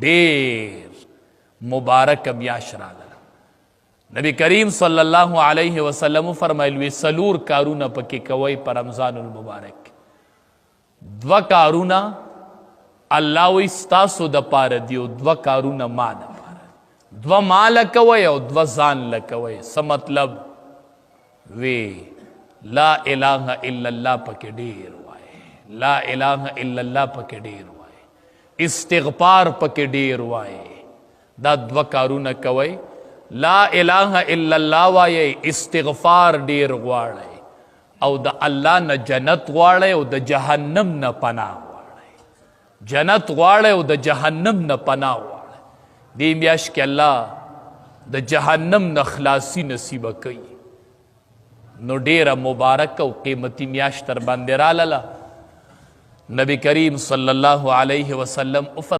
ډیر مبارک میاشت راغله. نبی کریم صلی الله علیه وسلم فرمایل وی سلور کارونه پکې کوي په رمضان المبارک. دو کارونه الله وی ستاسو د پاره دی او دو کارونه ما د پاره. دو مال کوي او دو ځان لکوي. څه مطلب؟ وی لا اله الا الله پکې ډیر وای، لا اله الا الله پکې ډیر وای، استغفار پکې ډیر وای. دا دو کارونه کوي. لا اله الا الله وای، استغفار ډیر غواړي او د الله نه جنت غواړي او د جهنم نه پناه غواړي. جنت غواړي او د جهنم نه پناه غواړي. دې میاشت کې الله د جهنم نه خلاصي نصیب کوي. نو ډیره مبارک او قیمتي میاشت تر باندې رالاله. نبی کریم صلی الله علیه وسلم